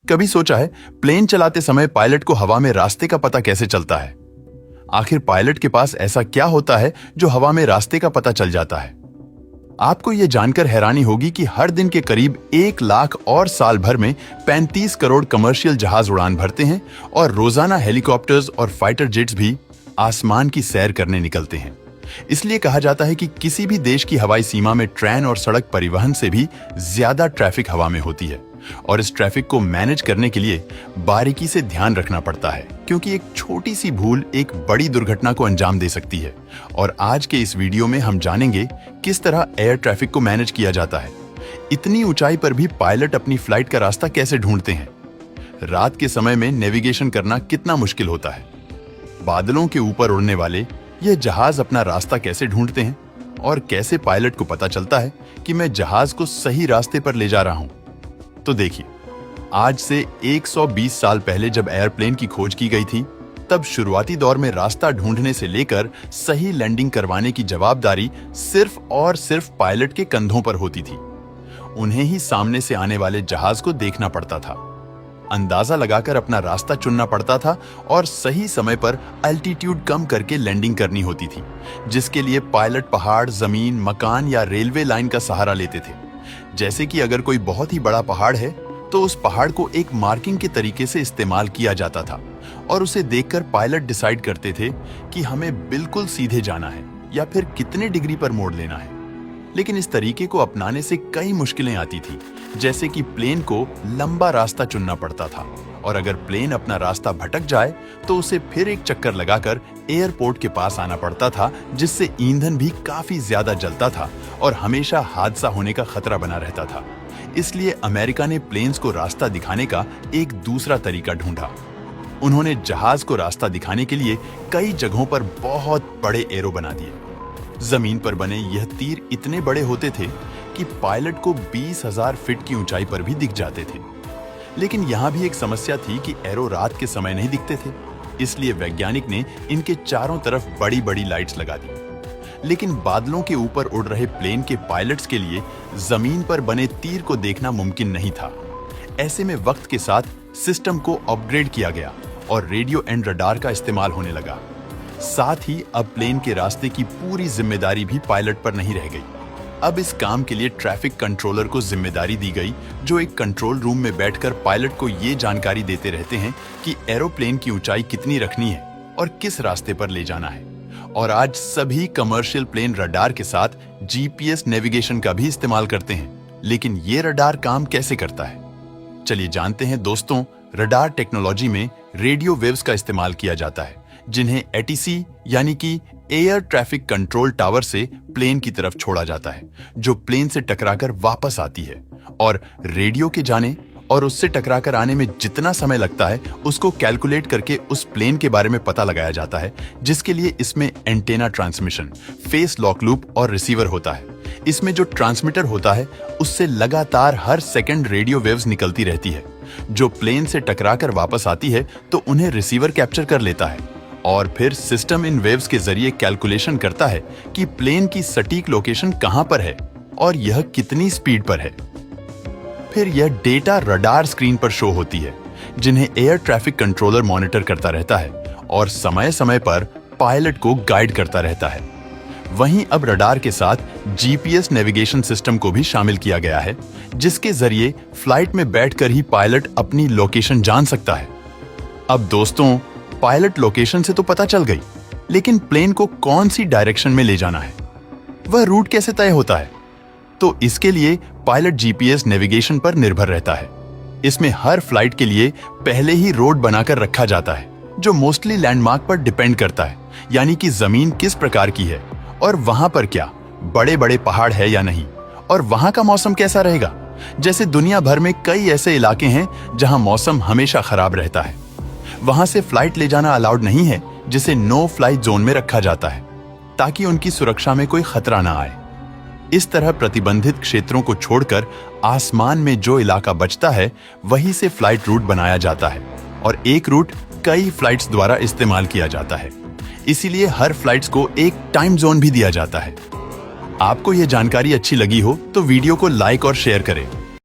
कभी सोचा है प्लेन चलाते समय पायलट को हवा में रास्ते का पता कैसे चलता है? आखिर पायलट के पास ऐसा क्या होता है जो हवा में रास्ते का पता चल जाता है? आपको यह जानकर हैरानी होगी कि हर दिन के करीब 1 लाख और साल भर में 35 करोड़ कमर्शियल जहाज उड़ान भरते हैं और रोजाना हेलीकॉप्टर्स और फाइटर जेट्स भी आसमान की सैर करने निकलते हैं। इसलिए कहा जाता है कि किसी भी देश की हवाई सीमा में ट्रेन और सड़क परिवहन से भी ज्यादा ट्रैफिक हवा में होती है और इस ट्रैफिक को मैनेज करने के लिए बारीकी से ध्यान रखना पड़ता है, क्योंकि एक छोटी सी भूल एक बड़ी दुर्घटना को अंजाम दे सकती है। और आज के इस वीडियो में हम जानेंगे किस तरह एयर ट्रैफिक को मैनेज किया जाता है। इतनी ऊंचाई पर भी पायलट अपनी फ्लाइट का रास्ता कैसे ढूंढते हैं? रात के समय में नेविगेशन करना कितना मुश्किल होता है? बादलों के ऊपर उड़ने वाले यह जहाज अपना रास्ता कैसे ढूंढते हैं? और कैसे पायलट को पता चलता है कि मैं जहाज को सही रास्ते पर ले जा रहा हूं? तो देखिए, आज से 120 साल पहले जब एयरप्लेन की खोज की गई थी, तब शुरुआती दौर में रास्ता ढूंढने से लेकर सही लैंडिंग करवाने की जवाबदारी सिर्फ और सिर्फ पायलट के कंधों पर होती थी। उन्हें ही सामने से आने वाले जहाज को देखना पड़ता था, अंदाजा लगाकर अपना रास्ता चुनना पड़ता था और सही समय पर अल्टीट्यूड कम करके लैंडिंग करनी होती थी, जिसके लिए पायलट पहाड़, जमीन, मकान या रेलवे लाइन का सहारा लेते थे। जैसे कि अगर कोई बहुत ही बड़ा पहाड़ है तो उस पहाड़ को एक मार्किंग के तरीके से इस्तेमाल किया जाता था और उसे देखकर पायलट डिसाइड करते थे कि हमें बिल्कुल सीधे जाना है या फिर कितने डिग्री पर मोड़ लेना है। लेकिन इस तरीके को अपनाने से कई मुश्किलें आती थी, जैसे कि प्लेन को लंबा रास्ता चुनना पड़ता था और अगर प्लेन अपना रास्ता भटक जाए तो उसे फिर एक चक्कर लगाकर एयरपोर्ट के पास आना पड़ता था, जिससे ईंधन भी काफी ज्यादा जलता था और हमेशा हादसा होने का खतरा बना रहता था। इसलिए अमेरिका ने प्लेन्स को रास्ता दिखाने का एक दूसरा तरीका ढूंढा। उन्होंने जहाज को रास्ता दिखाने के लिए कई जगहों पर बहुत बड़े एरो बना दिए। जमीन पर बने यह तीर इतने बड़े होते थे कि पायलट को 20,000 फीट की ऊंचाई पर भी दिख जाते थे। लेकिन यहां भी एक समस्या थी कि एरो रात के समय नहीं दिखते थे, इसलिए वैज्ञानिक ने इनके चारों तरफ बड़ी बड़ी लाइट्स लगा दी। लेकिन बादलों के ऊपर उड़ रहे प्लेन के पायलट्स के लिए जमीन पर बने तीर को देखना मुमकिन नहीं था। ऐसे में वक्त के साथ सिस्टम को अपग्रेड किया गया और रेडियो एंड रडार का इस्तेमाल होने लगा। साथ ही अब प्लेन के रास्ते की पूरी जिम्मेदारी भी पायलट पर नहीं रह गई। अब इस काम के लिए ट्रैफिक कंट्रोलर को जिम्मेदारी दी गई, जो एक कंट्रोल रूम में बैठकर पायलट को ये जानकारी देते रहते हैं कि एरोप्लेन की ऊंचाई कितनी रखनी है और किस रास्ते पर ले जाना है। और आज सभी कमर्शियल प्लेन रडार के साथ जीपीएस नेविगेशन का भी इस्तेमाल करते हैं। लेकिन ये रडार काम कैसे करता है? चलिए जानते हैं दोस्तों। रडार टेक्नोलॉजी में रेडियो वेव्स का इस्तेमाल किया जाता है, जिन्हें एटीसी यानी कि एयर ट्रैफिक कंट्रोल टावर से प्लेन की तरफ छोड़ा जाता है, जो प्लेन से टकराकर वापस आती है। और रेडियो के जाने और उससे टकराकर आने में जितना समय लगता है उसको कैलकुलेट करके उस प्लेन के बारे में पता लगाया जाता है, जिसके लिए इसमें antenna transmission, face lock loop और रिसीवर होता है। इसमें जो ट्रांसमीटर होता है उससे लगातार हर सेकंड रेडियो वेव्स निकलती रहती है, जो प्लेन से टकराकर वापस आती है तो उन्हें रिसीवर कैप्चर कर लेता है और फिर सिस्टम इन वेव्स के जरिए कैलकुलेशन करता है कि प्लेन की सटीक लोकेशन कहां पर है और यह कितनी स्पीड पर है। फिर यह डेटा रडार स्क्रीन पर शो होती है, जिन्हें एयर ट्रैफिक कंट्रोलर मॉनिटर करता रहता है और समय समय पर पायलट को गाइड करता रहता है। वहीं अब रडार के साथ जीपीएस नेविगेशन सिस्टम को भी शामिल किया गया है, जिसके जरिए फ्लाइट में बैठकर ही पायलट अपनी लोकेशन जान सकता है। अब दोस्तों, पायलट लोकेशन से तो पता चल गई, लेकिन प्लेन को कौन सी डायरेक्शन में ले जाना है, वह रूट कैसे तय होता है? तो इसके लिए पायलट जीपीएस नेविगेशन पर निर्भर रहता है। इसमें हर फ्लाइट के लिए पहले ही रोड बनाकर रखा जाता है, जो मोस्टली लैंडमार्क पर डिपेंड करता है, यानी कि जमीन किस प्रकार की है और वहां पर क्या बड़े बड़े पहाड़ है या नहीं, और वहां का मौसम कैसा रहेगा। जैसे दुनिया भर में कई ऐसे इलाके हैं जहां मौसम हमेशा खराब रहता है, वहां से फ्लाइट ले जाना अलाउड नहीं है, जिसे नो फ्लाइट जोन में रखा जाता है, ताकि उनकी सुरक्षा में कोई खतरा ना आए। इस तरह प्रतिबंधित क्षेत्रों को छोड़कर आसमान में जो इलाका बचता है, वहीं से फ्लाइट रूट बनाया जाता है और एक रूट कई फ्लाइट्स द्वारा इस्तेमाल किया जाता है। इसीलिए हर फ्लाइट्स को एक टाइम जोन भी दिया जाता है। आपको यह जानकारी अच्छी लगी हो तो वीडियो को लाइक और शेयर करें